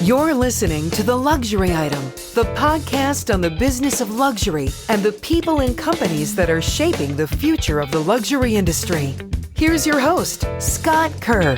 You're listening to The Luxury Item, the podcast on the business of luxury and the people and companies that are shaping the future of the luxury industry. Here's your host, Scott Kerr.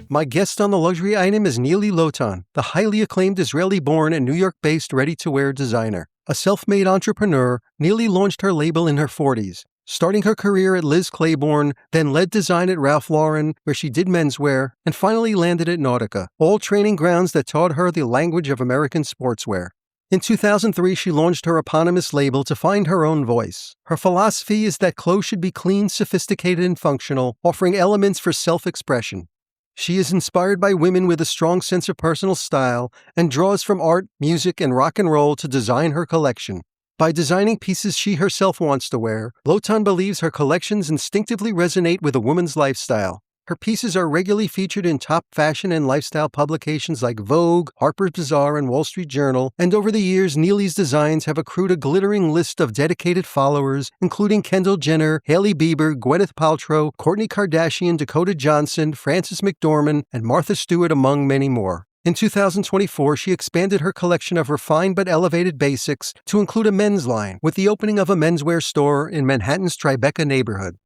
My guest on The Luxury Item is Nili Lotan, the highly acclaimed Israeli-born and New York-based ready-to-wear designer. A self-made entrepreneur, Nili launched her label in her 40s, starting her career at Liz Claiborne, then led design at Ralph Lauren, where she did menswear, and finally landed at Nautica, all training grounds that taught her the language of American sportswear. In 2003, she launched her eponymous label to find her own voice. Her philosophy is that clothes should be clean, sophisticated, and functional, offering elements for self-expression. She is inspired by women with a strong sense of personal style and draws from art, music, and rock and roll to design her collection. By designing pieces she herself wants to wear, Lotan believes her collections instinctively resonate with a woman's lifestyle. Her pieces are regularly featured in top fashion and lifestyle publications like Vogue, Harper's Bazaar, and Wall Street Journal, and over the years, Nili's designs have accrued a glittering list of dedicated followers, including Kendall Jenner, Hailey Bieber, Gwyneth Paltrow, Kourtney Kardashian, Dakota Johnson, Frances McDormand, and Martha Stewart, among many more. In 2024, she expanded her collection of refined but elevated basics to include a men's line, with the opening of a menswear store in Manhattan's Tribeca neighborhood.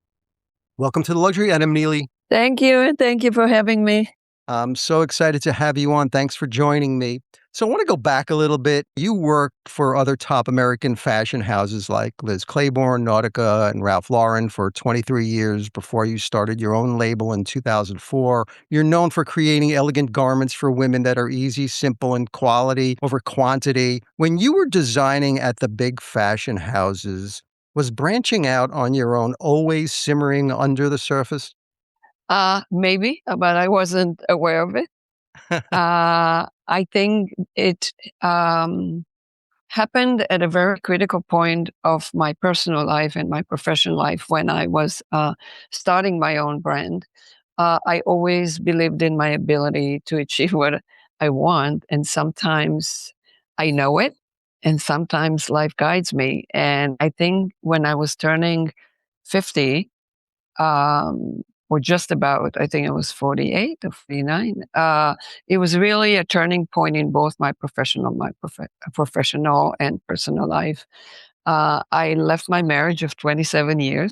Welcome to The Luxury Item, Nili. Thank you, and thank you for having me. I'm so excited to have you on. Thanks for joining me. So I want to go back a little bit. You worked for other top American fashion houses like Liz Claiborne, Nautica, and Ralph Lauren for 23 years before you started your own label in 2004. You're known for creating elegant garments for women that are easy, simple, and quality over quantity. When you were designing at the big fashion houses, was branching out on your own always simmering under the surface? Maybe, but I wasn't aware of it. I think it happened at a very critical point of my personal life and my professional life when I was starting my own brand. I always believed in my ability to achieve what I want, and sometimes I know it, and sometimes life guides me. And I think when I was turning 50, or just about, I think it was 48 or 49. It was really a turning point in both my professional and personal life. I left my marriage of 27 years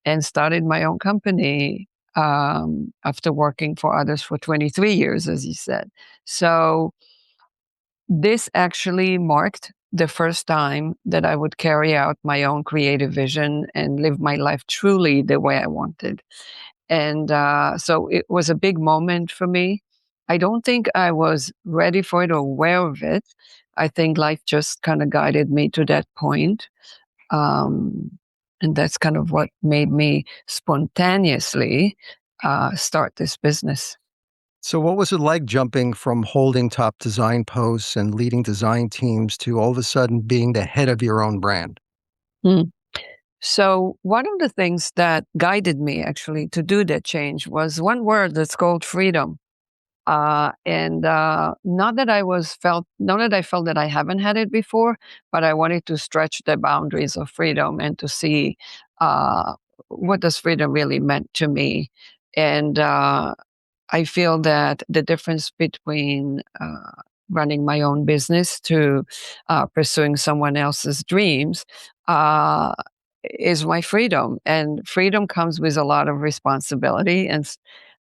and started my own company after working for others for 23 years, as you said. So this actually marked the first time that I would carry out my own creative vision and live my life truly the way I wanted. And so it was a big moment for me. I don't think I was ready for it or aware of it. I think life just kind of guided me to that point. And that's kind of what made me spontaneously start this business. So what was it like jumping from holding top design posts and leading design teams to all of a sudden being the head of your own brand? So one of the things that guided me actually to do that change was one word that's called freedom. And not that I felt that I haven't had it before, but I wanted to stretch the boundaries of freedom and to see what does freedom really meant to me. And I feel that the difference between running my own business to pursuing someone else's dreams is my freedom. And freedom comes with a lot of responsibility and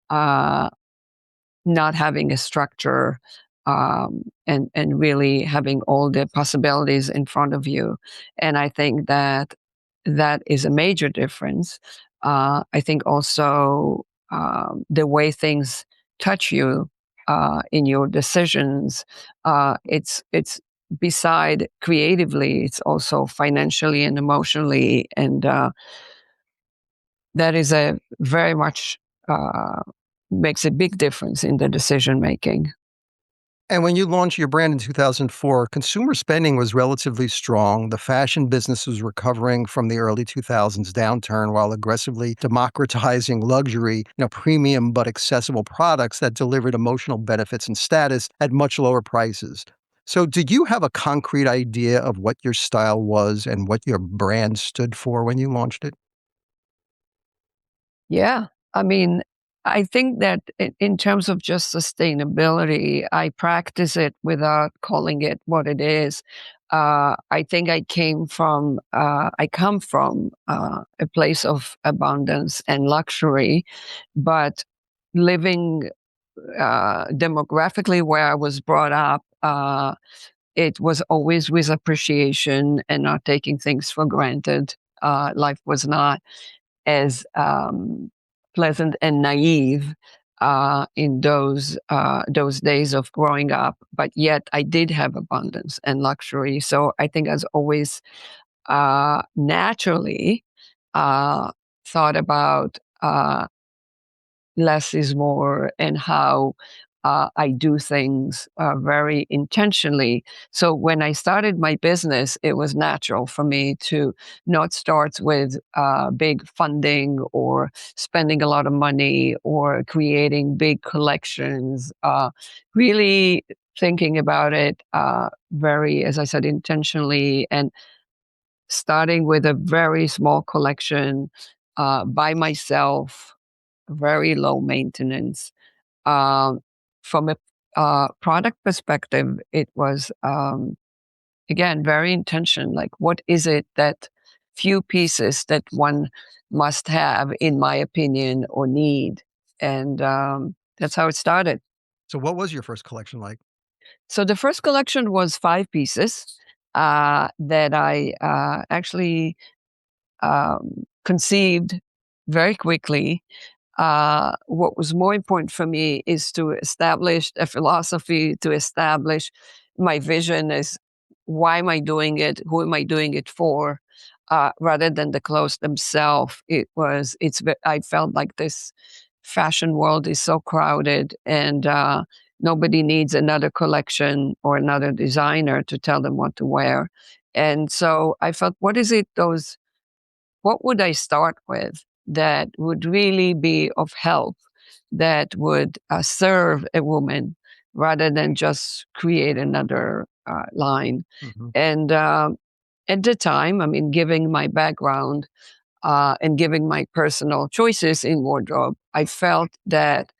not having a structure and really having all the possibilities in front of you. And I think that is a major difference. I think also the way things touch you in your decisions, it's beside creatively, it's also financially and emotionally, and that is a very much makes a big difference in the decision making. And when you launched your brand in 2004, consumer spending was relatively strong. The fashion business was recovering from the early 2000s downturn while aggressively democratizing luxury, premium but accessible products that delivered emotional benefits and status at much lower prices. So did you have a concrete idea of what your style was and what your brand stood for when you launched it? Yeah. I mean, I think that in terms of just sustainability, I practice it without calling it what it is. I think I come from a place of abundance and luxury, but living demographically where I was brought up, it was always with appreciation and not taking things for granted. Life was not as pleasant and naive in those days of growing up, but yet I did have abundance and luxury. So I think I was always naturally uh, thought about less is more and how I do things very intentionally. So when I started my business, it was natural for me to not start with big funding or spending a lot of money or creating big collections. Really thinking about it very, as I said, intentionally, and starting with a very small collection by myself, very low maintenance. Um, from a product perspective, it was, again, very intention. Like, what is it that few pieces that one must have, in my opinion, or need? And that's how it started. So what was your first collection like? So the first collection was 5 pieces that I actually conceived very quickly. What was more important for me is to establish a philosophy, to establish my vision as why am I doing it, who am I doing it for, rather than the clothes themselves. I felt like this fashion world is so crowded, and nobody needs another collection or another designer to tell them what to wear. And so I felt, what would I start with that would really be of help, that would serve a woman rather than just create another line? Mhm. And at the time, I mean, giving my background and giving my personal choices in wardrobe, I felt that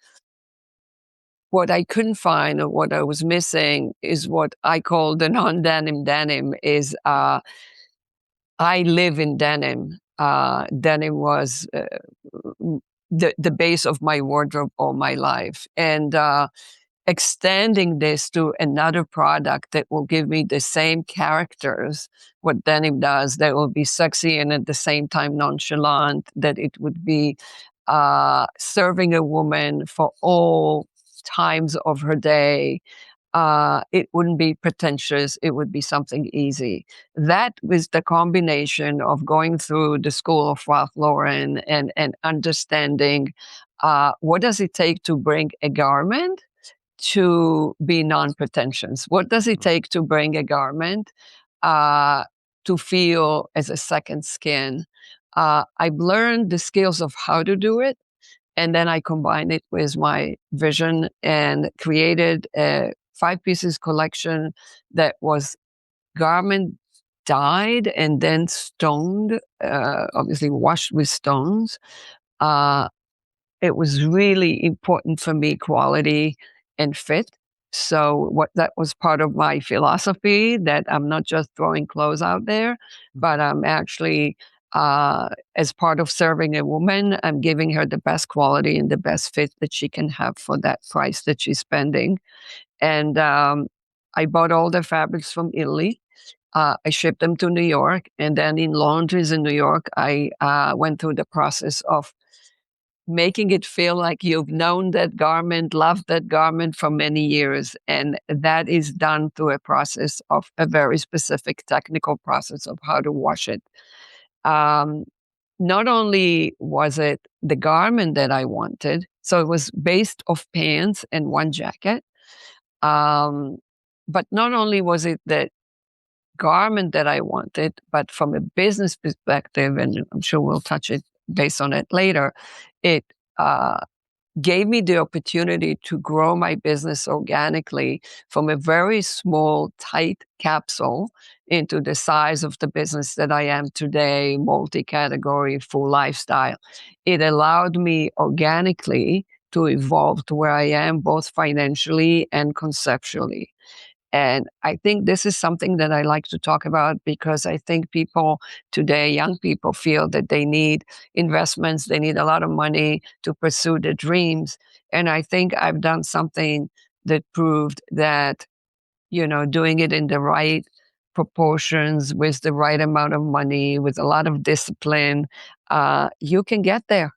what I couldn't find, or what I was missing, is what I call the non-denim denim. Is I live in denim. Denim was the base of my wardrobe all my life, and extending this to another product that will give me the same characters what denim does, that will be sexy and at the same time nonchalant, that it would be serving a woman for all times of her day. It wouldn't be pretentious. It would be something easy. That was the combination of going through the school of Ralph Lauren and understanding what does it take to bring a garment to be non-pretentious? What does it take to bring a garment uh, to feel as a second skin? I've learned the skills of how to do it, and then I combined it with my vision and created a 5 pieces collection that was garment dyed and then stoned, obviously washed with stones. Uh, it was really important for me, quality and fit. So what that was part of my philosophy, that I'm not just throwing clothes out there, but I'm actually, as part of serving a woman, I'm giving her the best quality and the best fit that she can have for that price that she's spending. And I bought all the fabrics from Italy. I shipped them to New York, and then in laundries in New York, I went through the process of making it feel like you've known that garment, loved that garment for many years. And that is done through a process of a very specific technical process of how to wash it. Um, Not only was it the garment that I wanted, so it was based off pants and one jacket. Um, but not only was it the garment that I wanted, but from a business perspective, and I'm sure we'll touch it based on it later, it uh, gave me the opportunity to grow my business organically from a very small, tight capsule into the size of the business that I am today, multi-category, full lifestyle. It allowed me organically to evolve to where I am, both financially and conceptually. And I think this is something that I like to talk about because I think people today, young people, feel that they need investments, they need a lot of money to pursue their dreams. And I think I've done something that proved that, doing it in the right proportions with the right amount of money, with a lot of discipline, you can get there.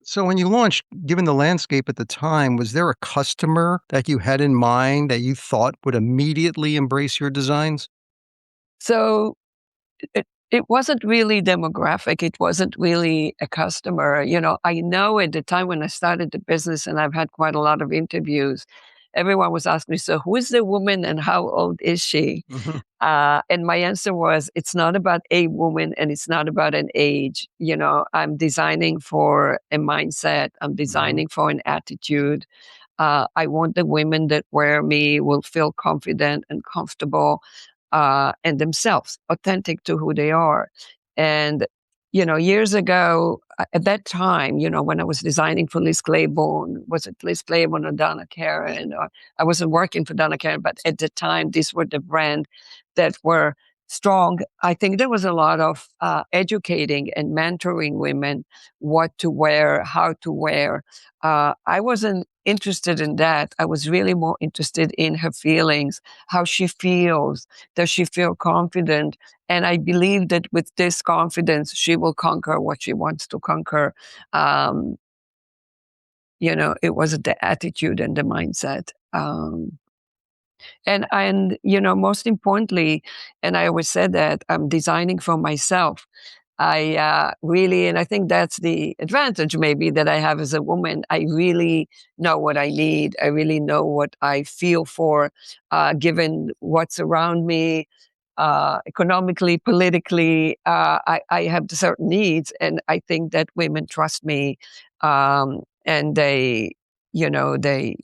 So when you launched, given the landscape at the time, was there a customer that you had in mind that you thought would immediately embrace your designs? So it wasn't really demographic. It wasn't really a customer. I know at the time when I started the business, and I've had quite a lot of interviews, everyone was asking me, so who is the woman and how old is she? Mhm. And my answer was, it's not about a woman and it's not about an age. I'm designing for a mindset. I'm Mhm. designing for an attitude. I want the women that wear me will feel confident and comfortable and themselves, authentic to who they are. And, years ago, at that time, when I was designing for Liz Claiborne, was it Liz Claiborne or Donna Karan? Or I wasn't working for Donna Karan, but at the time, these were the brand that were strong. I think there was a lot of educating and mentoring women what to wear, how to wear. I wasn't interested in that. I was really more interested in her feelings, how she feels. Does she feel confident? And I believe that with this confidence, she will conquer what she wants to conquer. Um, it was the attitude and the mindset. And most importantly, and I always said that I'm designing for myself. I really, and I think that's the advantage maybe that I have as a woman. I really know what I need. I really know what I feel for, given what's around me, economically, politically. I have certain needs, and I think that women trust me, and you know, they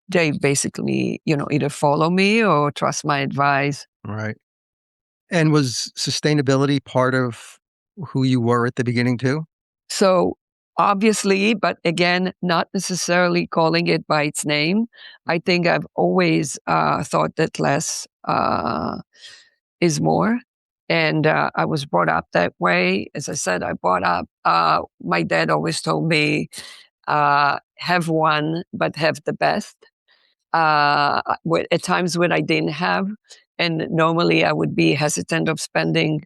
they basically, either follow me or trust my advice. Right. And was sustainability part of who you were at the beginning too? So obviously, but again, not necessarily calling it by its name. I think I've always thought that less is more. And I was brought up that way. As I said, my dad always told me, have one, but have the best. At times when I didn't have, and normally I would be hesitant of spending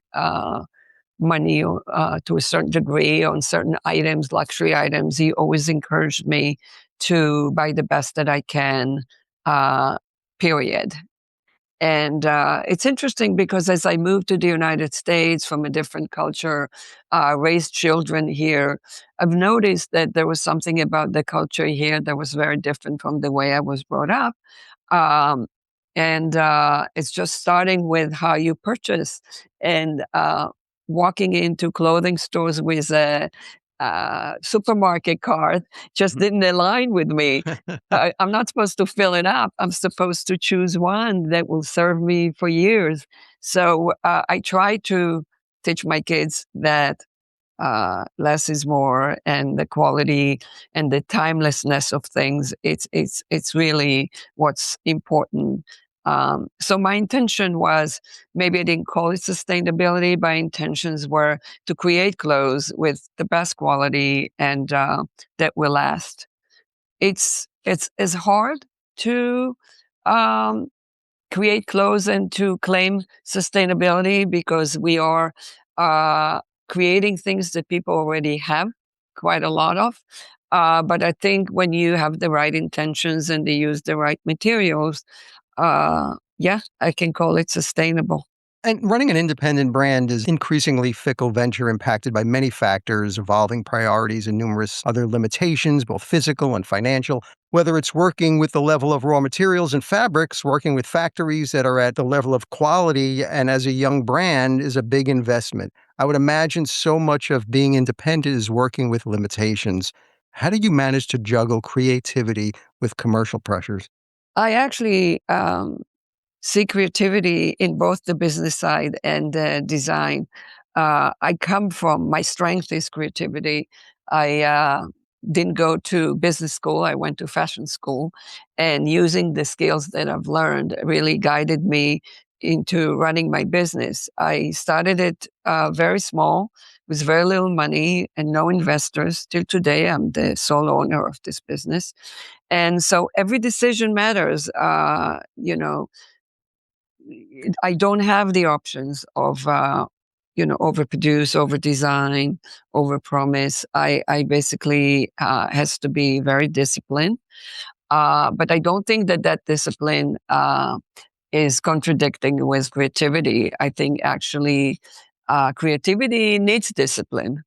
money to a certain degree on certain items, luxury items. He always encouraged me to buy the best that I can, uh, period. And it's interesting because as I moved to the United States from a different culture, raised children here, I've noticed that there was something about the culture here that was very different from the way I was brought up. Um, and it's just starting with how you purchase and walking into clothing stores with a supermarket card just didn't align with me. I'm not supposed to fill it up. I'm supposed to choose one that will serve me for years. So I try to teach my kids that less is more, and the quality and the timelessness of things. It's really what's important. So my intention was, maybe I didn't call it sustainability. My intentions were to create clothes with the best quality and that will last. It's hard to um, create clothes and to claim sustainability because we are uh, creating things that people already have quite a lot of. But I think when you have the right intentions and they use the right materials, yeah, I can call it sustainable. And running an independent brand is increasingly fickle venture impacted by many factors, evolving priorities and numerous other limitations, both physical and financial. Whether it's working with the level of raw materials and fabrics, working with factories that are at the level of quality, and as a young brand is a big investment. I would imagine so much of being independent is working with limitations. How do you manage to juggle creativity with commercial pressures? I actually see creativity in both the business side and design. My strength is creativity. I didn't go to business school. I went to fashion school, and using the skills that I've learned really guided me into running my business. I started it very small with very little money and no investors. Till today, I'm the sole owner of this business. And so every decision matters. I don't have the options of, overproduce, over design, over promise. I basically has to be very disciplined. But I don't think that discipline is contradicting with creativity. I think actually creativity needs discipline.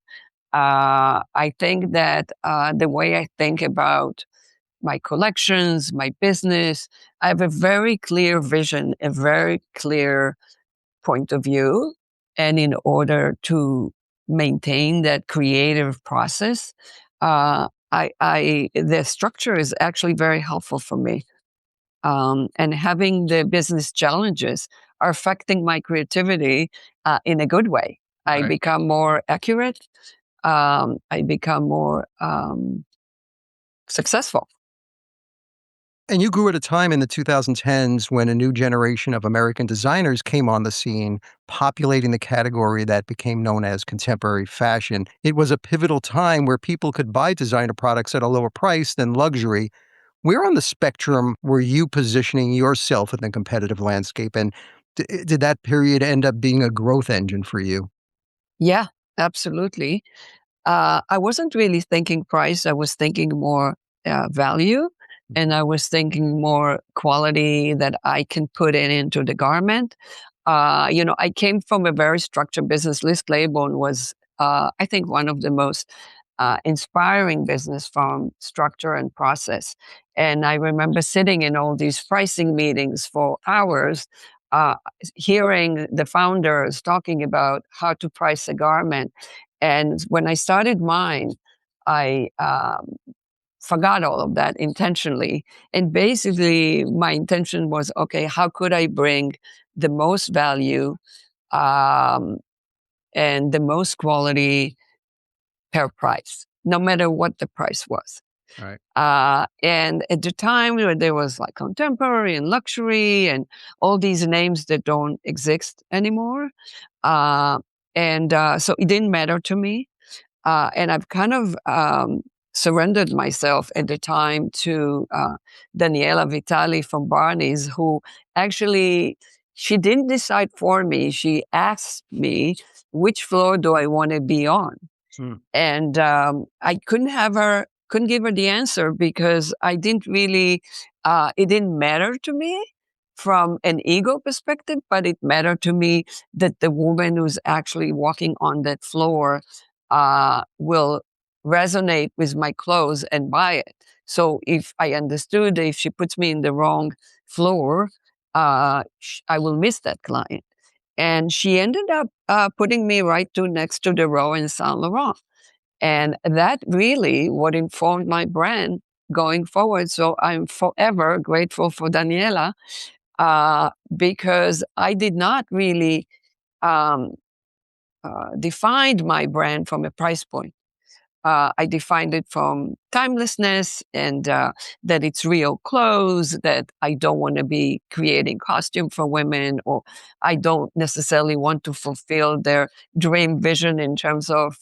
I think that the way I think about my collections, my business, I have a very clear vision, a very clear point of view. And in order to maintain that creative process, the structure is actually very helpful for me. And having the business challenges are affecting my creativity in a good way. I become more accurate. I become more successful. And you grew at a time in the 2010s when a new generation of American designers came on the scene, populating the category that became known as contemporary fashion. It was a pivotal time where people could buy designer products at a lower price than luxury. Where on the spectrum were you positioning yourself in the competitive landscape? And did that period end up being a growth engine for you? Yeah, absolutely. I wasn't really thinking price. I was thinking more value, and I was thinking more quality that I can put into the garment. I came from a very structured business. Liz Claiborne was, I think, one of the most inspiring business from structure and process. And I remember sitting in all these pricing meetings for hours, uh, hearing the founders talking about how to price a garment. And when I started mine, I forgot all of that intentionally. And basically, my intention was, okay, how could I bring the most value um, and the most quality per price, no matter what the price was. Right. And at the time, there was like contemporary and luxury and all these names that don't exist anymore. Uh, so it didn't matter to me. And I've kind of surrendered myself at the time to Daniela Vitali from Barney's, who actually, she didn't decide for me. She asked me, which floor do I want to be on? And I couldn't give her the answer because I didn't really, it didn't matter to me from an ego perspective, but it mattered to me that the woman who's actually walking on that floor will resonate with my clothes and buy it. So if I understood that if she puts me in the wrong floor, I will miss that client. And she ended up putting me next to the row in Saint Laurent. And that really what informed my brand going forward. So I'm forever grateful for Daniela because I did not really um, define my brand from a price point. I defined it from timelessness and that it's real clothes, that I don't want to be creating costume for women, or I don't necessarily want to fulfill their dream vision in terms of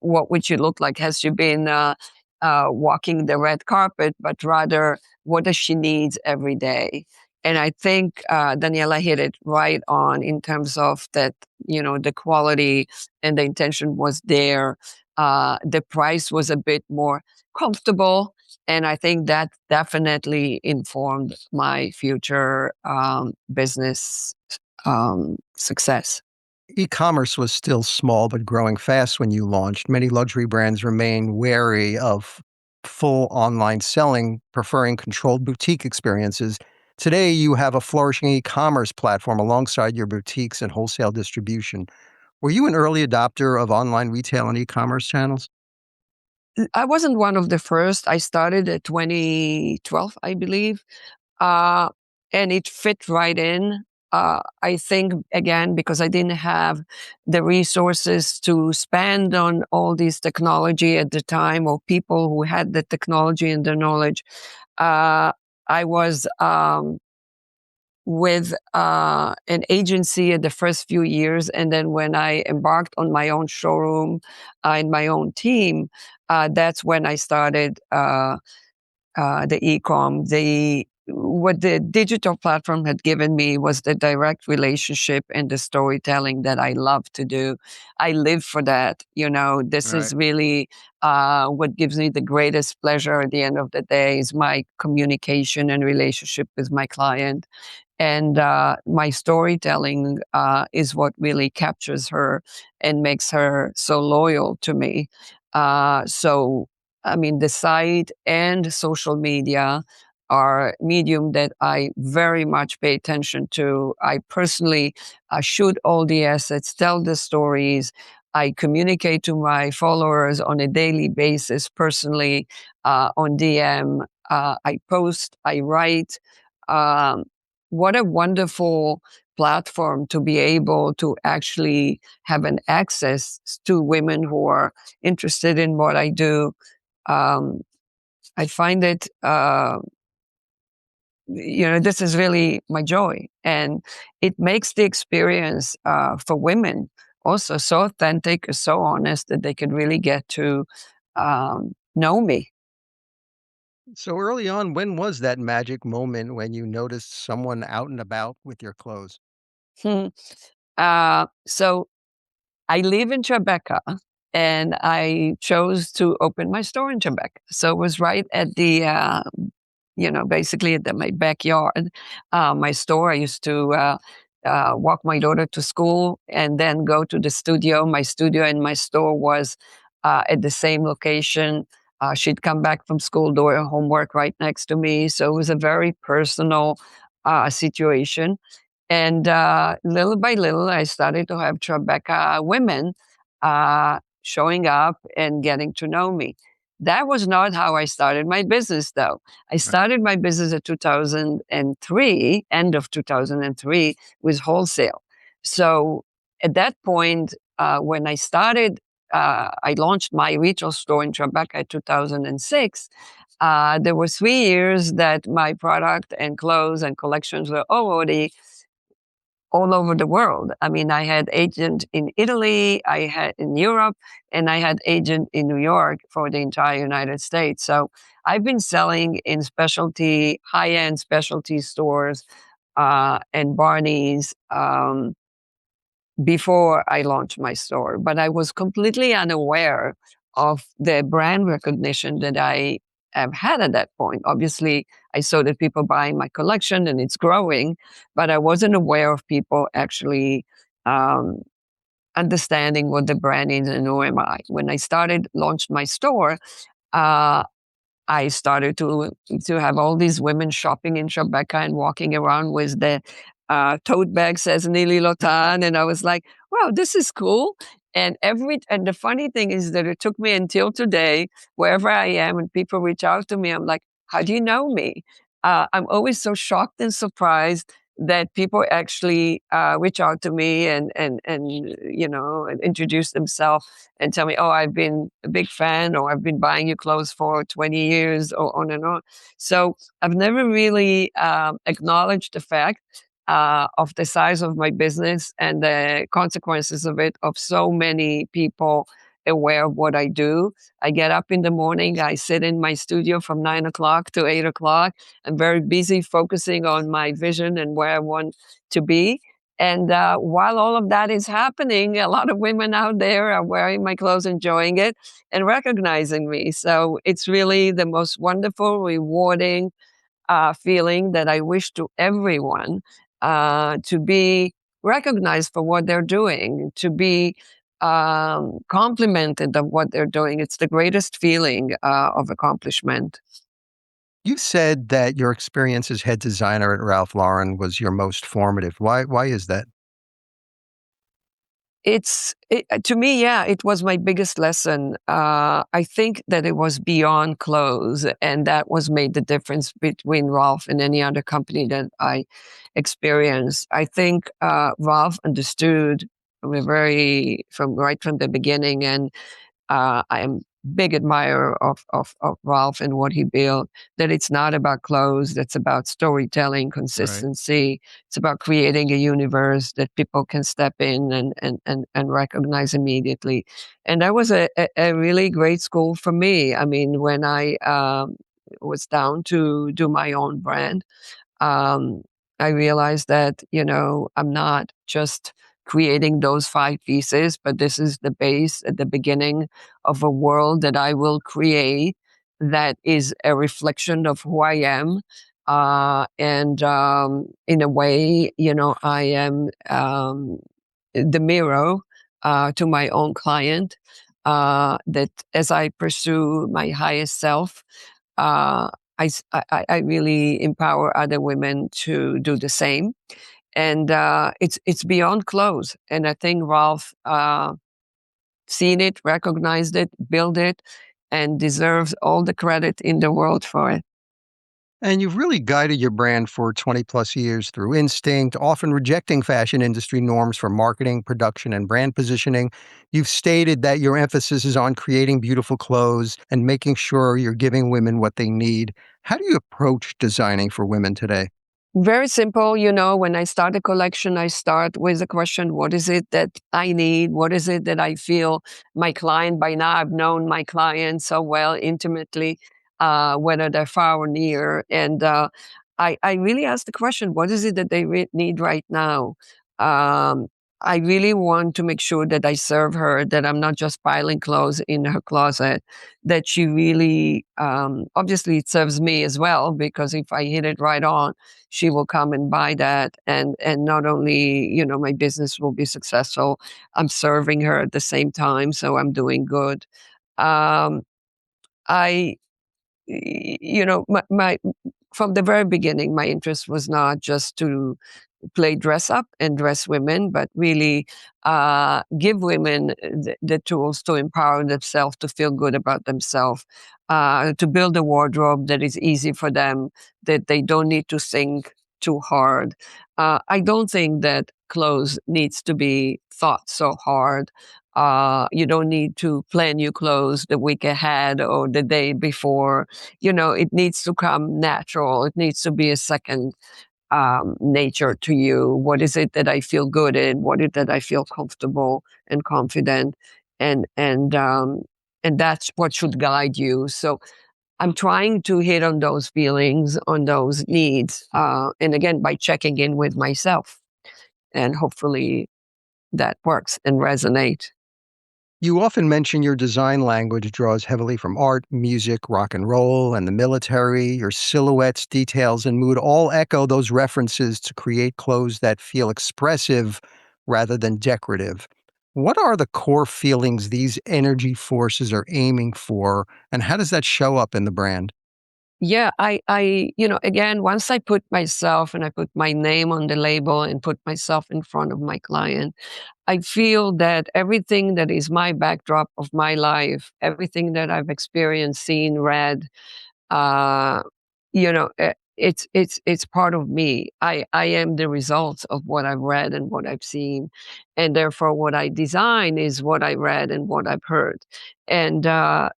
what would she look like? Has she been walking the red carpet, but rather what does she need every day? And I think Daniela hit it right on in terms of that, the quality and the intention was there. The price was a bit more comfortable. And I think that definitely informed my future business success. E-commerce was still small but growing fast when you launched. Many luxury brands remain wary of full online selling, preferring controlled boutique experiences. Today, you have a flourishing e-commerce platform alongside your boutiques and wholesale distribution. Were you an early adopter of online retail and e-commerce channels? I wasn't one of the first. I started at 2012, I believe, uh, and it fit right in. I think, again, because I didn't have the resources to spend on all this technology at the time, or people who had the technology and the knowledge, I was with an agency in the first few years. And then when I embarked on my own showroom and my own team, that's when I started the e-com. What the digital platform had given me was the direct relationship and the storytelling that I love to do. I live for that. This Right. is really what gives me the greatest pleasure at the end of the day is my communication and relationship with my client. And my storytelling is what really captures her and makes her so loyal to me. So, I mean, the site and social media are medium that I very much pay attention to. I personally shoot all the assets, tell the stories. I communicate to my followers on a daily basis, personally, on DM. I post, I write. Um, what a wonderful platform to be able to actually have an access to women who are interested in what I do. Um, I find it, this is really my joy. And it makes the experience for women also so authentic, so honest that they can really get to know me. So early on, when was that magic moment when you noticed someone out and about with your clothes? Hmm. So I live in Tribeca, and I chose to open my store in Tribeca. So it was right at the, basically at my backyard, my store. I used to walk my daughter to school and then go to the studio. My studio and my store was at the same location. She'd come back from school, do her homework right next to me. So it was a very personal situation. And little by little, I started to have Tribeca women showing up and getting to know me. That was not how I started my business, though. I Right. started my business in 2003, end of 2003, with wholesale. So at that point, when I started, I launched my retail store in Tribeca in 2006. There were 3 years that my product and clothes and collections were already all over the world. I mean, I had agent in Italy, I had in Europe, and I had agent in New York for the entire United States. So I've been selling in specialty, high-end specialty stores and Barney's before I launched my store. But I was completely unaware of the brand recognition that I have had at that point. Obviously, I saw that people buying my collection and it's growing, but I wasn't aware of people actually um, understanding what the brand is and who am I. When I started, launched my store, uh, I started to have all these women shopping in Tribeca and walking around with the tote bag says Nili Lotan, and I was like, "Wow, this is cool." And the funny thing is that it took me until today, wherever I am, and people reach out to me, I'm like, "How do you know me?" I'm always so shocked and surprised that people actually reach out to me and introduce themselves and tell me, "Oh, I've been a big fan," or "I've been buying your clothes for 20 years," or on and on. So I've never really acknowledged the fact of the size of my business and the consequences of it, of so many people aware of what I do. I get up in the morning, I sit in my studio from 9 o'clock to 8 o'clock. I'm very busy focusing on my vision and where I want to be. And while all of that is happening, a lot of women out there are wearing my clothes, enjoying it, and recognizing me. So it's really the most wonderful, rewarding feeling that I wish to everyone to be recognized for what they're doing, to be complimented of what they're doing. It's the greatest feeling of accomplishment. You said that your experience as head designer at Ralph Lauren was your most formative. Why is that? To me, yeah, it was my biggest lesson. I think that it was beyond clothes, and that was made the difference between Ralph and any other company that I experienced. I think Ralph understood right from the beginning, and I am big admirer of Ralph and what he built, that it's not about clothes, it's about storytelling, Right. consistency. It's about creating a universe that people can step in and recognize immediately. And that was a really great school for me. I mean, when I was down to do my own brand, um, I realized that, I'm not just creating those 5 pieces, but this is the base at the beginning of a world that I will create that is a reflection of who I am. And in a way, I am the mirror to my own client. That as I pursue my highest self, uh, I really empower other women to do the same. And it's beyond clothes. And I think Ralph seen it, recognized it, built it, and deserves all the credit in the world for it. And you've really guided your brand for 20 plus years through instinct, often rejecting fashion industry norms for marketing, production, and brand positioning. You've stated that your emphasis is on creating beautiful clothes and making sure you're giving women what they need. How do you approach designing for women today? Very simple. When I start a collection, I start with the question, what is it that I need? What is it that I feel my client, by now I've known my client so well intimately, whether they're far or near. And I really ask the question, what is it that they need right now? Um, I really want to make sure that I serve her, that I'm not just piling clothes in her closet, that she really, obviously it serves me as well, because if I hit it right on, she will come and buy that, and not only my business will be successful, I'm serving her at the same time, so I'm doing good. um I my from the very beginning, my interest was not just to play dress up and dress women, but really give women the tools to empower themselves, to feel good about themselves, to build a wardrobe that is easy for them, that they don't need to think too hard. I don't think that clothes needs to be thought so hard. You don't need to plan your clothes the week ahead or the day before. It needs to come natural. It needs to be a second nature to you. What is it that I feel good in? What is it that I feel comfortable and confident? And that's what should guide you. So I'm trying to hit on those feelings, on those needs, and again by checking in with myself, and hopefully that works and resonate. You often mention your design language draws heavily from art, music, rock and roll, and the military. Your silhouettes, details, and mood all echo those references to create clothes that feel expressive rather than decorative. What are the core feelings these energy forces are aiming for, and how does that show up in the brand? Yeah, again, once I put myself and I put my name on the label and put myself in front of my client, I feel that everything that is my backdrop of my life, everything that I've experienced, seen, read, uh, it's part of me. I am the result of what I've read and what I've seen, and therefore what I design is what I read and what I've heard. And I'm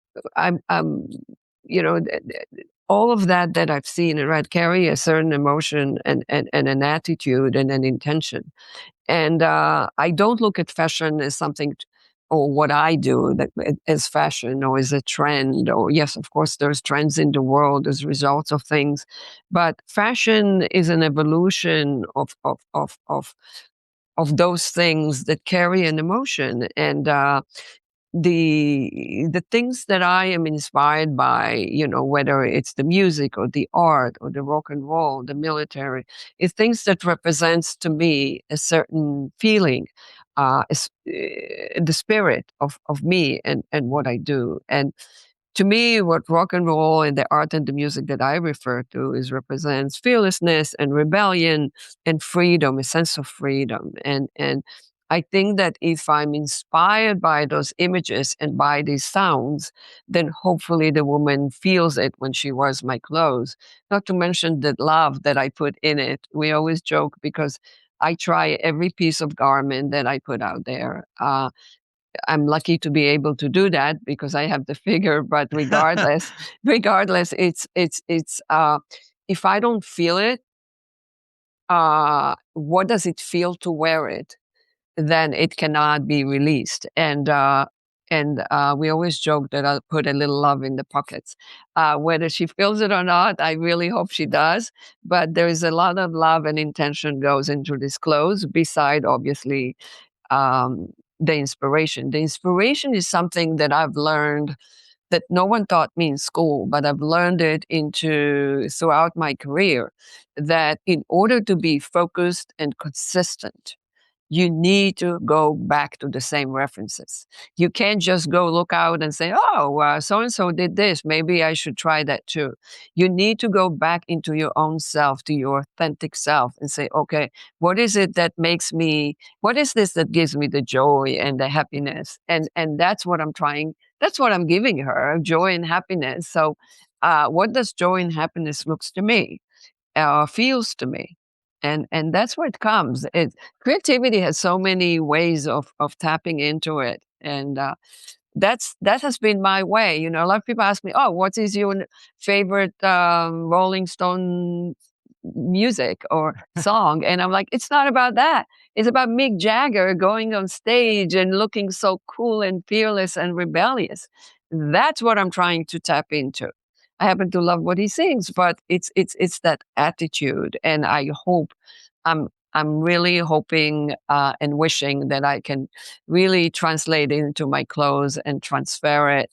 all of that I've seen and read carry a certain emotion and an attitude and an intention. And I don't look at fashion as something or what I do that as fashion or as a trend. Or yes, of course, there's trends in the world as results of things, but fashion is an evolution of those things that carry an emotion. And the things that I am inspired by, whether it's the music or the art or the rock and roll, the military, is things that represents to me a certain feeling, the spirit of me and what I do. And to me, what rock and roll and the art and the music that I refer to is represents fearlessness and rebellion and freedom, a sense of freedom. And I think that if I'm inspired by those images and by these sounds, then hopefully the woman feels it when she wears my clothes. Not to mention the love that I put in it. We always joke because I try every piece of garment that I put out there. I'm lucky to be able to do that because I have the figure. But regardless, it's if I don't feel it, what does it feel to wear it? Then it cannot be released. And we always joke that I'll put a little love in the pockets. Whether she feels it or not, I really hope she does. But there is a lot of love and intention goes into this clothes, beside obviously um, the inspiration. The inspiration is something that I've learned that no one taught me in school, but I've learned it into throughout my career, that in order to be focused and consistent, you need to go back to the same references. You can't just go look out and say, oh, so and so did this. Maybe I should try that too. You need to go back into your own self, to your authentic self, and say, okay, what is it that makes me, what is this that gives me the joy and the happiness? And that's what I'm trying, that's what I'm giving her, joy and happiness. So, what does joy and happiness looks to me? Feels to me. And that's where it comes. Creativity has so many ways of tapping into it. And that has been my way. You know, a lot of people ask me, oh, what is your favorite Rolling Stone music or song? And I'm like, it's not about that. It's about Mick Jagger going on stage and looking so cool and fearless and rebellious. That's what I'm trying to tap into. I happen to love what he sings, but it's that attitude. And I hope I'm really hoping and wishing that I can really translate it into my clothes and transfer it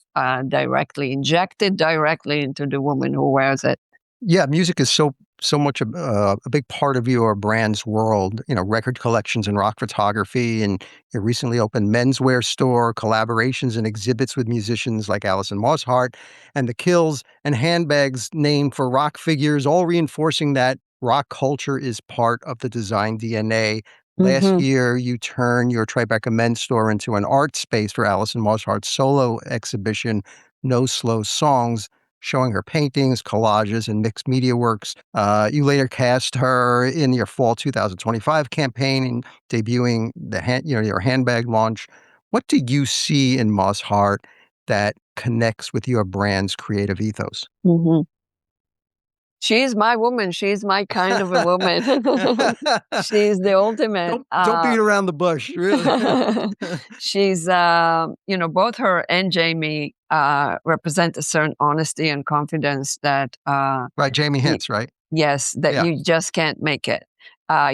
directly, inject it directly into the woman who wears it. Yeah, music is so much a big part of your brand's world. You know, record collections and rock photography, and your recently opened menswear store, collaborations and exhibits with musicians like Alison Mosshart and the Kills, and handbags named for rock figures, all reinforcing that rock culture is part of the design DNA. Last Hmm. year, you turned your Tribeca men's store into an art space for Alison Mosshart's solo exhibition, No Slow Songs, showing her paintings, collages, and mixed media works. You later cast her in your fall 2025 campaign and debuting your handbag launch. What do you see in Moss Hart that connects with your brand's creative ethos? Hmm. She's my woman. She's my kind of a woman. She's the ultimate. Don't beat around the bush, really. She's, both her and Jamie represent a certain honesty and confidence that, Right, Jamie y- Hintz, right? yes, that Yeah. you just can't make it.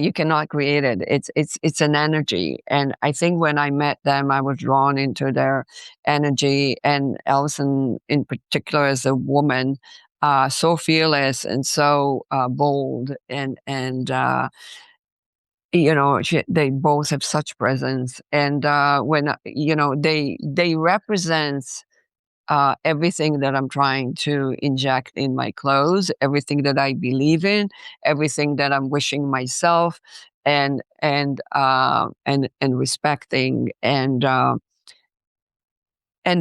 You cannot create it. It's an energy, and I think when I met them, I was drawn into their energy. And Alison, in particular, as a woman, so fearless and so bold, and they both have such presence. And when they represent everything that I'm trying to inject in my clothes, everything that I believe in, everything that I'm wishing myself, and respecting, and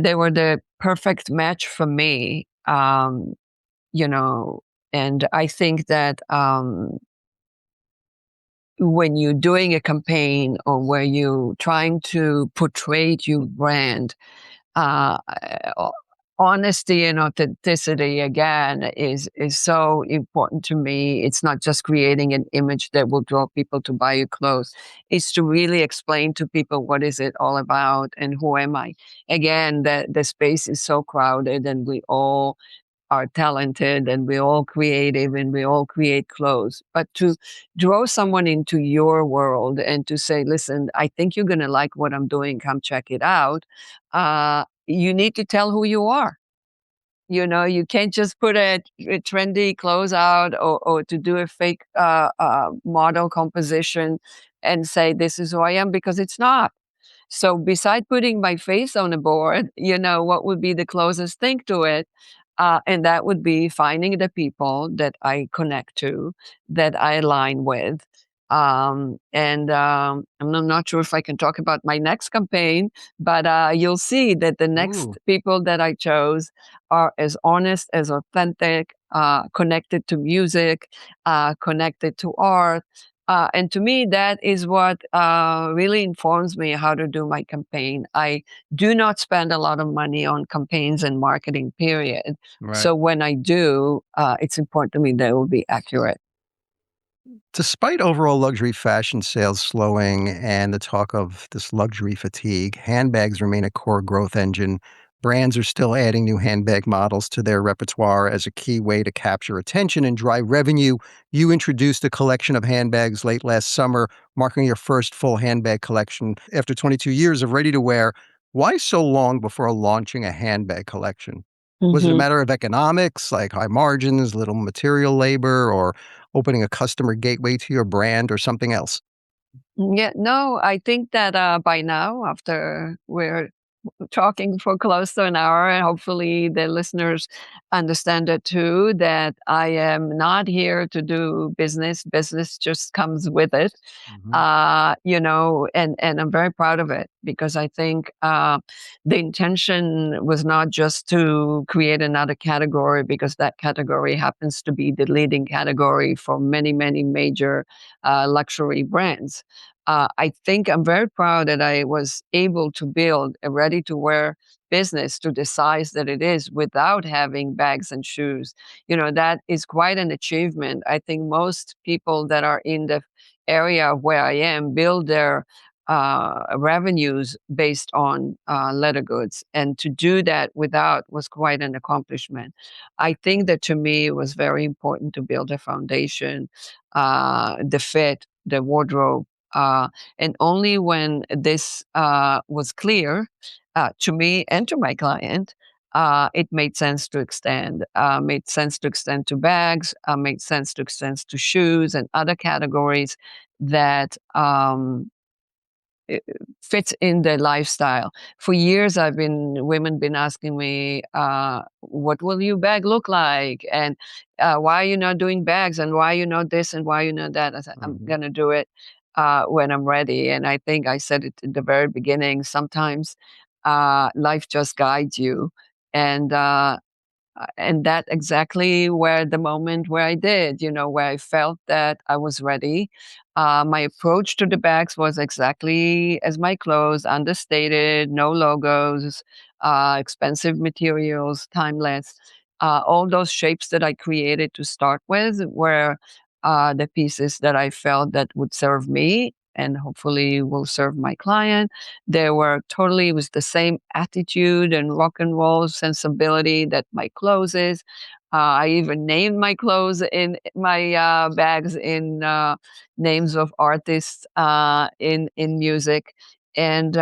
they were the perfect match for me. You know, and I think that when you're doing a campaign or where you're trying to portray your brand, uh, uh, honesty and authenticity again is so important to me. It's not just creating an image that will draw people to buy your clothes. It's to really explain to people what is it all about and who am I. Again, the space is so crowded, and we all are talented, and we're all creative, and we all create clothes. But to draw someone into your world and to say, listen, I think you're going to like what I'm doing. Come check it out. You need to tell who you are. You can't just put a trendy clothes out, or to do a fake model composition and say, this is who I am, because it's not. So beside putting my face on a board, what would be the closest thing to it? And that would be finding the people that I connect to, that I align with, I'm not sure if I can talk about my next campaign, but you'll see that the next Ooh. people that I chose are as honest, as authentic, connected to music, connected to art. And to me, that is what really informs me how to do my campaign. I do not spend a lot of money on campaigns and marketing, period. Right. So when I do, it's important to me that it will be accurate. Despite overall luxury fashion sales slowing and the talk of this luxury fatigue, handbags remain a core growth engine. Brands are still adding new handbag models to their repertoire as a key way to capture attention and drive revenue. You introduced a collection of handbags late last summer, marking your first full handbag collection after 22 years of ready to wear. Why so long before launching a handbag collection? Was it a Mhm. matter of economics, like high margins, little material labor, or opening a customer gateway to your brand, or something else? Yeah, no, I think that by now, after we're talking for close to an hour, and hopefully the listeners understand it too, that I am not here to do business. Business just comes with it. Mhm. And I'm very proud of it because I think the intention was not just to create another category because that category happens to be the leading category for many, many major luxury brands. I think I'm very proud that I was able to build a ready to wear business to the size that it is without having bags and shoes. That is quite an achievement. I think most people that are in the area where I am build their revenues based on leather goods. And to do that without was quite an accomplishment. I think that to me it was very important to build a foundation, the fit, the wardrobe. And only when this was clear to me and to my client, it made sense to extend. Made sense to extend to bags. Made sense to extend to shoes and other categories that it fits in their lifestyle. For years, women been asking me, "What will your bag look like?" And why are you not doing bags? And why are you not this? And why are you not that? I said, I'm Mhm. gonna do it when I'm ready. And I think I said it in the very beginning. Sometimes life just guides you, and that exactly where the moment where I did, where I felt that I was ready. My approach to the bags was exactly as my clothes, understated, no logos, expensive materials, timeless. All those shapes that I created to start with were the pieces that I felt that would serve me and hopefully will serve my client. They were totally with the same attitude and rock and roll sensibility that my clothes is. I even named my clothes in my bags in names of artists in music, and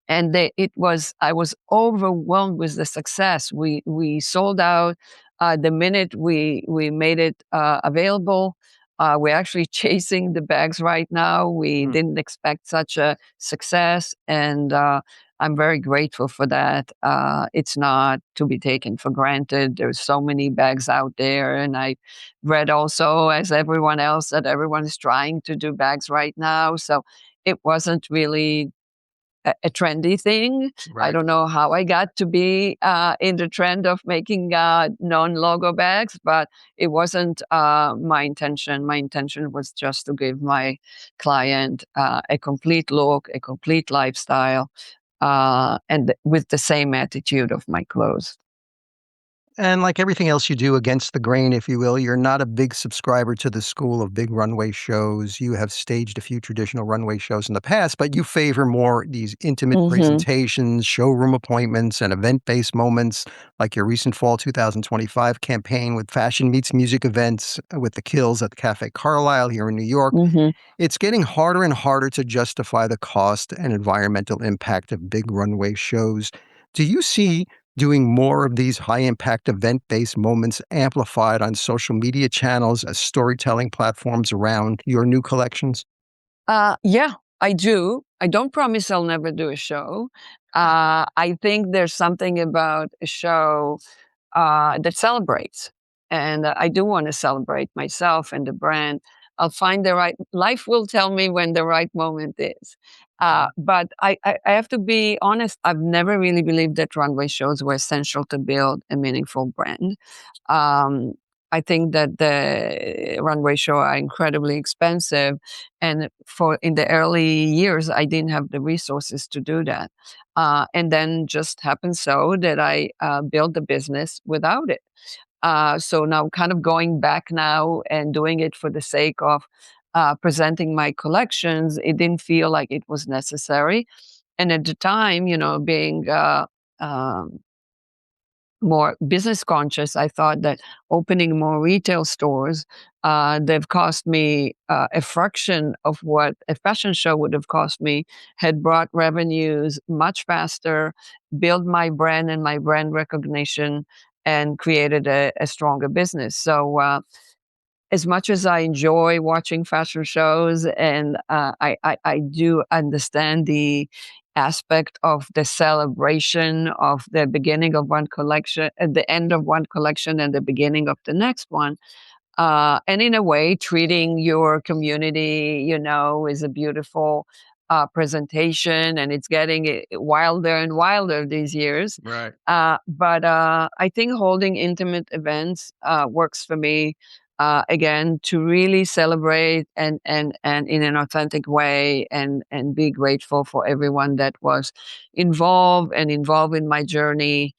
it was I was overwhelmed with the success. We sold out the minute we made it available. We're actually chasing the bags right now. We Mm. didn't expect such a success, and I'm very grateful for that. It's not to be taken for granted. There's so many bags out there, and I read also, as everyone else, that everyone is trying to do bags right now. So it wasn't really a trendy thing. I Right. don't know how I got to be in the trend of making non-logo bags, but it wasn't my intention. My intention was just to give my client a complete look, a complete lifestyle, and with the same attitude of my clothes. And like everything else you do against the grain, if you will, you're not a big subscriber to the school of big runway shows. You have staged a few traditional runway shows in the past, but you favor more these intimate Hmm. presentations, showroom appointments, and event-based moments like your recent fall 2025 campaign with Fashion Meets Music events with the Kills at the Cafe Carlisle here in New York. Hmm. It's getting harder and harder to justify the cost and environmental impact of big runway shows. Do you see doing more of these high impact event based moments amplified on social media channels as storytelling platforms around your new collections? Yeah, I do. I don't promise I'll never do a show. I think there's something about a show that celebrates. And I do want to celebrate myself and the brand. I'll find the right, life will tell me when the right moment is. But I have to be honest, I've never really believed that runway shows were essential to build a meaningful brand. Um, I think that the runway show are incredibly expensive, and for in the early years, I didn't have the resources to do that. And then just happened so that I built the business without it. So now, kind of going back now and doing it for the sake of presenting my collections, it didn't feel like it was necessary. And at the time, being um, more business conscious, I thought that opening more retail stores, they've cost me a fraction of what a fashion show would have cost me, had brought revenues much faster, built my brand and my brand recognition, and created a stronger business. So as much as I enjoy watching fashion shows, and I do understand the aspect of the celebration of the beginning of one collection, at the end of one collection, and the beginning of the next one. And in a way, treating your community, is a beautiful presentation, and it's getting wilder and wilder these years. Right. But I think holding intimate events works for me. Again, to really celebrate and in an authentic way, and be grateful for everyone that was involved in my journey.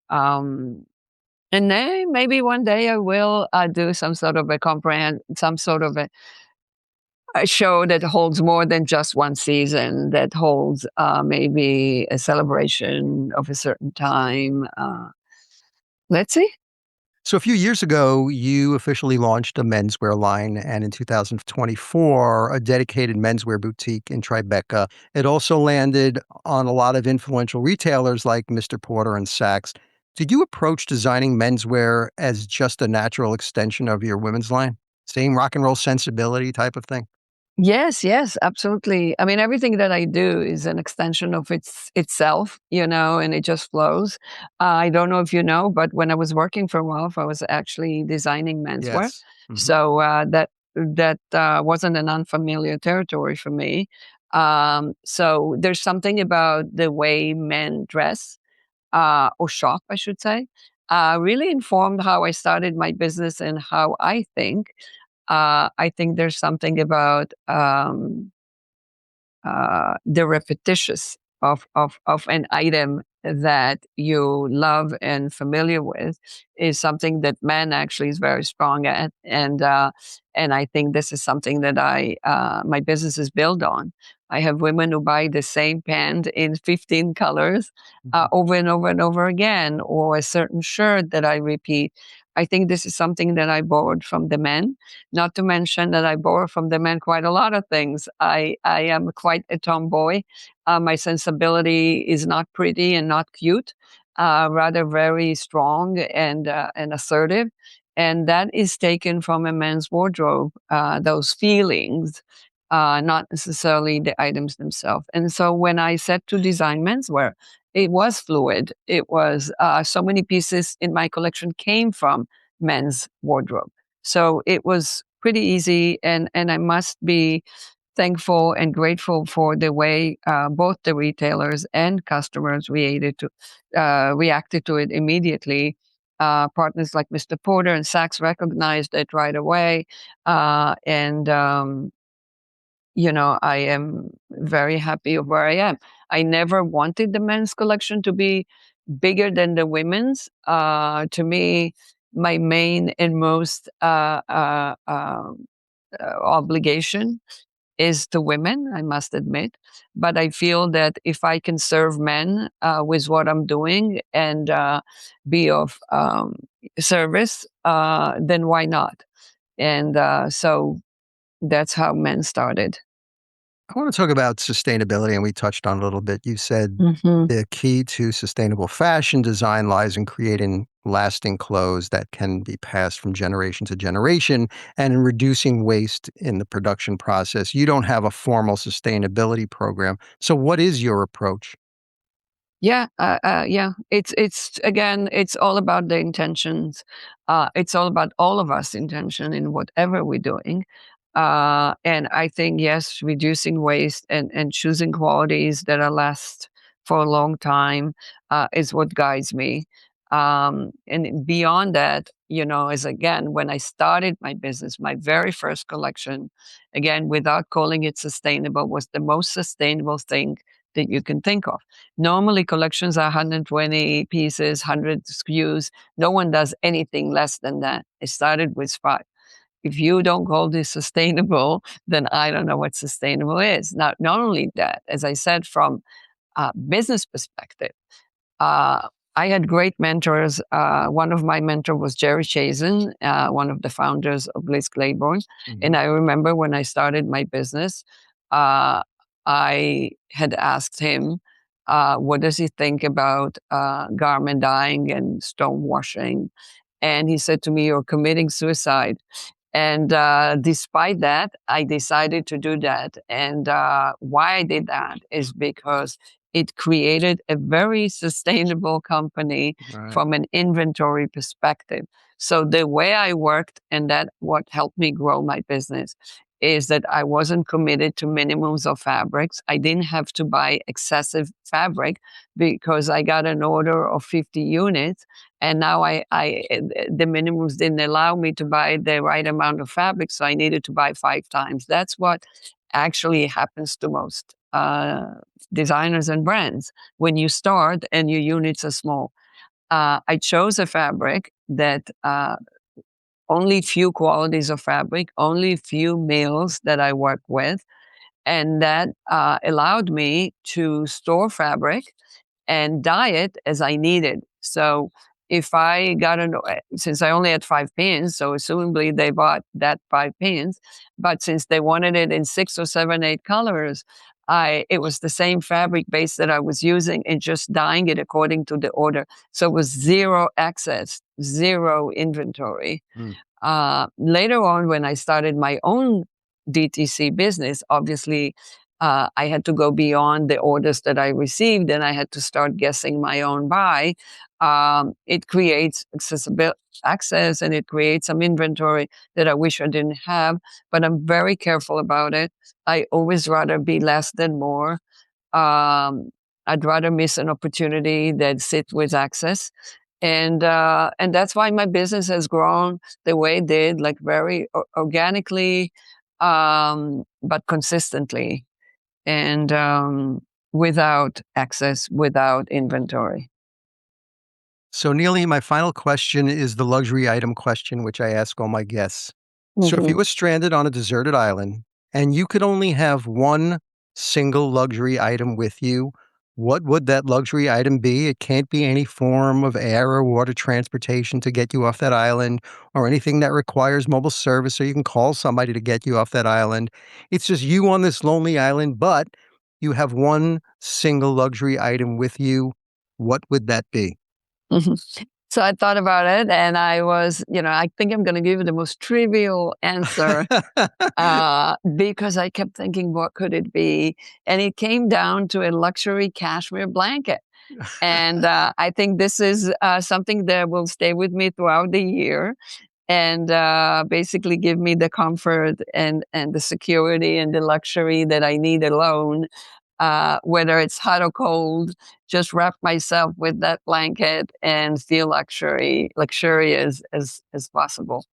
Um, and then maybe one day I will do some sort of some sort of a show that holds more than just one season, that holds maybe a celebration of a certain time. Let's see. So a few years ago, you officially launched a menswear line, and in 2024, a dedicated menswear boutique in Tribeca. It also landed on a lot of influential retailers like Mr. Porter and Saks. Did you approach designing menswear as just a natural extension of your women's line? Same rock and roll sensibility type of thing? Yes, yes, absolutely. I mean, everything that I do is an extension of itself, and it just flows. I don't know if you know, but when I was working for Ralph, I was actually designing menswear. Yes. Hmm. So that wasn't an unfamiliar territory for me. So there's something about the way men dress, or shop, I should say, really informed how I started my business and how I think. I think there's something about the repetitious of an item that you love and familiar with is something that man actually is very strong at, and I think this is something that I my business is built on. I have women who buy the same pant in 15 colors over and over and over again, or a certain shirt that I repeat. I think this is something that I borrowed from the men, not to mention that I borrow from the men quite a lot of things. I am quite a tomboy. My sensibility is not pretty and not cute, rather very strong and assertive. And that is taken from a man's wardrobe, those feelings, not necessarily the items themselves. And so when I set to design menswear, it was fluid. It was so many pieces in my collection came from men's wardrobe. So it was pretty easy, and I must be thankful and grateful for the way both the retailers and customers reacted to it immediately. Partners like Mr. Porter and Saks recognized it right away, and I am very happy of where I am. I never wanted the men's collection to be bigger than the women's. To me, my main and most obligation is to women, I must admit. But I feel that if I can serve men with what I'm doing, and be of service, then why not? And so that's how men started. I want to talk about sustainability, and we touched on it a little bit. You said Hmm. the key to sustainable fashion design lies in creating lasting clothes that can be passed from generation to generation and in reducing waste in the production process. You don't have a formal sustainability program. So, what is your approach? Yeah, yeah. It's again, it's all about the intentions. It's all about all of us intention in whatever we're doing. And I think, yes, reducing waste and choosing qualities that are last for a long time is what guides me. And beyond that, is again, when I started my business, my very first collection, again, without calling it sustainable, was the most sustainable thing that you can think of. Normally, collections are 120 pieces, 100 SKUs. No one does anything less than that. It started with 5. If you don't call this sustainable, then I don't know what sustainable is. Now, not only that, as I said, from a business perspective, uh, I had great mentors. One of my mentors was Jerry Chazen, one of the founders of Liz Claiborne. Mhm. And I remember when I started my business, uh, I had asked him, what does he think about garment dyeing and stone washing? And he said to me, "You're committing suicide." And despite that, I decided to do that. And why I did that is because it created a very sustainable company Right. from an inventory perspective. So the way I worked, and that what helped me grow my business, is that I wasn't committed to minimums of fabrics. I didn't have to buy excessive fabric because I got an order of 50 units. And now the minimums didn't allow me to buy the right amount of fabric, so I needed to buy 5 times. That's what actually happens to most designers and brands when you start and your units are small. I chose a fabric that only few qualities of fabric, only few mills that I work with, and that allowed me to store fabric and dye it as I needed. So if I got since I only had 5 pins, so assumably they bought that 5 pins, but since they wanted it in 6 or 7, 8 colors, it was the same fabric base that I was using and just dyeing it according to the order. So it was zero access, zero inventory. Mm. Later on, when I started my own DTC business, obviously, I had to go beyond the orders that I received, and I had to start guessing my own buy. It creates access, and it creates some inventory that I wish I didn't have, but I'm very careful about it. I always rather be less than more. I'd rather miss an opportunity than sit with access. And that's why my business has grown the way it did, like very organically, but consistently, and without access, without inventory. So, Neely, my final question is the luxury item question, which I ask all my guests. So, if Mhm. you were stranded on a deserted island and you could only have one single luxury item with you, what would that luxury item be? It can't be any form of air or water transportation to get you off that island or anything that requires mobile service so you can call somebody to get you off that island. It's just you on this lonely island, but you have one single luxury item with you. What would that be? Mhm. So I thought about it, and I was, I think I'm going to give you the most trivial answer because I kept thinking, what could it be? And it came down to a luxury cashmere blanket. And I think this is something that will stay with me throughout the year and basically give me the comfort and the security and the luxury that I need alone. Whether it's hot or cold, just wrap myself with that blanket and feel luxurious as possible.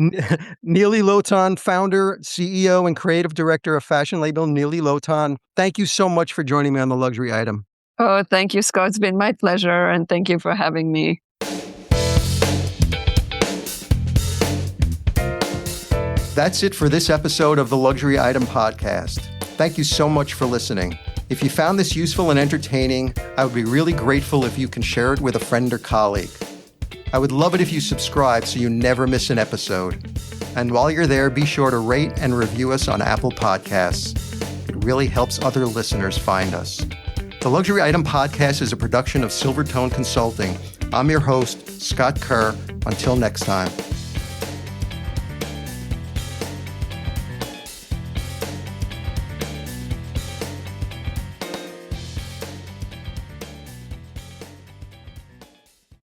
Nili Lotan, founder, CEO, and creative director of fashion label Nili Lotan. Thank you so much for joining me on The Luxury Item. Oh, thank you, Scott. It's been my pleasure, and thank you for having me. That's it for this episode of the Luxury Item Podcast. Thank you so much for listening. If you found this useful and entertaining, I would be really grateful if you can share it with a friend or colleague. I would love it if you subscribe so you never miss an episode. And while you're there, be sure to rate and review us on Apple Podcasts. It really helps other listeners find us. The Luxury Item Podcast is a production of Silvertone Consulting. I'm your host, Scott Kerr. Until next time.